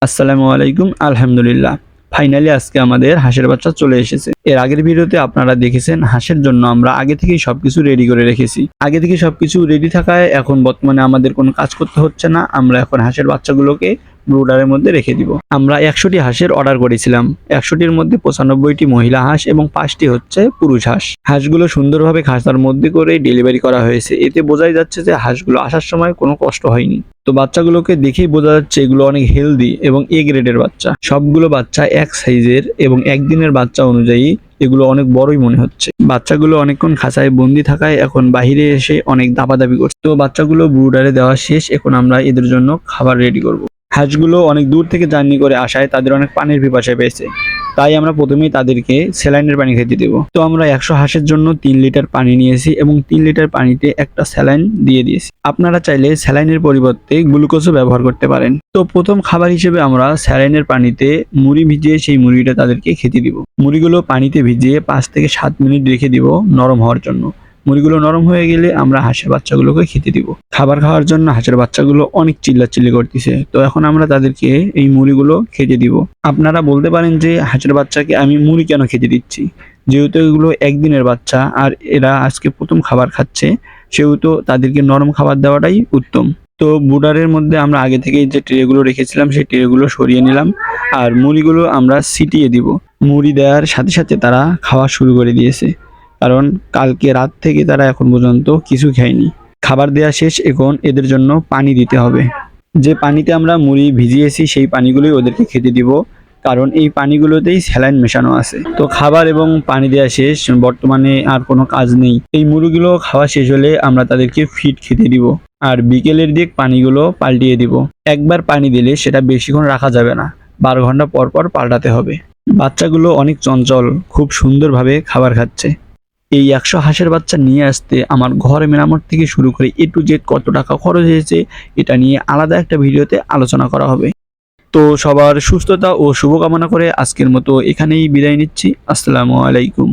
আসসালামু আলাইকুম। আলহামদুলিল্লাহ, ফাইনালি আজকে আমাদের হাঁসের বাচ্চা চলে এসেছে। এর আগের ভিডিওতে আপনারা দেখেছেন হাঁসের জন্য আমরা আগে থেকেই সবকিছু রেডি করে রেখেছি। আগে থেকে সবকিছু রেডি থাকায় এখন বর্তমানে আমাদের কোনো কাজ করতে হচ্ছে না। আমরা এখন হাঁসের বাচ্চাগুলোকে ব্রুডারের মধ্যে রেখে দিব। আমরা 100টি হাঁসের অর্ডার করেছিলাম। 100টির মধ্যে 95টি মহিলা হাঁস এবং 5টি হচ্ছে পুরুষ হাঁস। হাঁসগুলো সুন্দরভাবে খাঁচার মধ্যে করে ডেলিভারি করা হয়েছে। এতে বোঝাই যাচ্ছে যে হাঁসগুলো আসার সময় কোনো কষ্ট হয়নি। তো বাচ্চাগুলোকে দেখেই বোঝা যাচ্ছে এগুলো অনেক হেলদি এবং এ গ্রেডের বাচ্চা। সবগুলো বাচ্চা এক সাইজের এবং একদিনের বাচ্চা অনুযায়ী এগুলো অনেক বড়ই মনে হচ্ছে। বাচ্চাগুলো অনেকক্ষণ খাঁচায় বন্দি থাকায় এখন বাহিরে এসে অনেক দাপাদাপি করছে। তো বাচ্চাগুলো ব্রুডারে দেওয়া শেষ, এখন আমরা এদের জন্য খাবার রেডি করব। হাঁসগুলো অনেক দূর থেকে জার্নি করে আসায় তাদের অনেক পানির পিপাসা পেয়েছে, তাই আমরা প্রথমেই তাদেরকে স্যালাইনের পানি খেতে দেব। তো আমরা 100 হাঁসের জন্য 3 লিটার পানি নিয়েছি এবং 3 লিটার পানিতে একটা স্যালাইন দিয়ে দিয়েছি। আপনারা চাইলে স্যালাইনের পরিবর্তে গ্লুকোজও ব্যবহার করতে পারেন। তো প্রথম খাবার হিসেবে আমরা স্যালাইনের পানিতে মুড়ি ভিজিয়ে সেই মুড়িটা তাদেরকে খেতে দিব। মুড়িগুলো পানিতে ভিজিয়ে 5 থেকে 7 মিনিট রেখে দিব নরম হওয়ার জন্য। মুড়িগুলো নরম হয়ে গেলে আমরা হাঁসের বাচ্চাগুলোকে খেতে দিব। খাবার খাওয়ার জন্য হাঁসের বাচ্চাগুলো অনেক চিল্লাচিল্লি করতেছে, তো এখন আমরা তাদেরকে এই মুড়িগুলো খেতে দিব। আপনারা বলতে পারেন যে হাঁসের বাচ্চাকে আমি মুড়ি কেন খেতে দিচ্ছি, যেহেতু এগুলো একদিনের বাচ্চা আর এরা আজকে প্রথম খাবার খাচ্ছে, সেহেতু তাদেরকে নরম খাবার দেওয়াটাই উত্তম। তো বুডারের মধ্যে আমরা আগে থেকেই যে ট্রেগুলো রেখেছিলাম সেই ট্রেগুলো সরিয়ে নিলাম আর মুড়িগুলো আমরা ছিটিয়ে দিব। মুড়ি দেওয়ার সাথে সাথে তারা খাওয়া শুরু করে দিয়েছে, কারণ কালকে রাত থেকে তারা এখন পর্যন্ত কিছু খায়নি। খাবার দেওয়া শেষ, এখন এদের জন্য পানি দিতে হবে। যে পানিতে আমরা মুড়ি ভিজিয়েছি সেই পানিগুলোই ওদেরকে খেতে দিব, কারণ এই পানিগুলোতেই স্যালাইন মেশানো আছে। তো খাবার এবং পানি দেওয়া শেষ, বর্তমানে আর কোনো কাজ নেই। এই মুড়িগুলো খাওয়া শেষ হলে আমরা তাদেরকে ফিড খেতে দিব আর বিকেলের দিক পানিগুলো পাল্টিয়ে দিব। একবার পানি দিলে সেটা বেশিক্ষণ রাখা যাবে না, 12 ঘন্টা পর পর পাল্টাতে হবে। বাচ্চাগুলো অনেক চঞ্চল, খুব সুন্দরভাবে খাবার খাচ্ছে। এই 100 হাঁসের বাচ্চা নিয়ে আসতে আমার ঘর মেরামত থেকে শুরু করে A to Z কত টাকা খরচ হয়েছে এটা নিয়ে আলাদা একটা ভিডিওতে আলোচনা করা হবে। তো সবার সুস্থতা ও শুভকামনা করে আজকের মতো এখানেই বিদায় নিচ্ছি। আসসালামু আলাইকুম।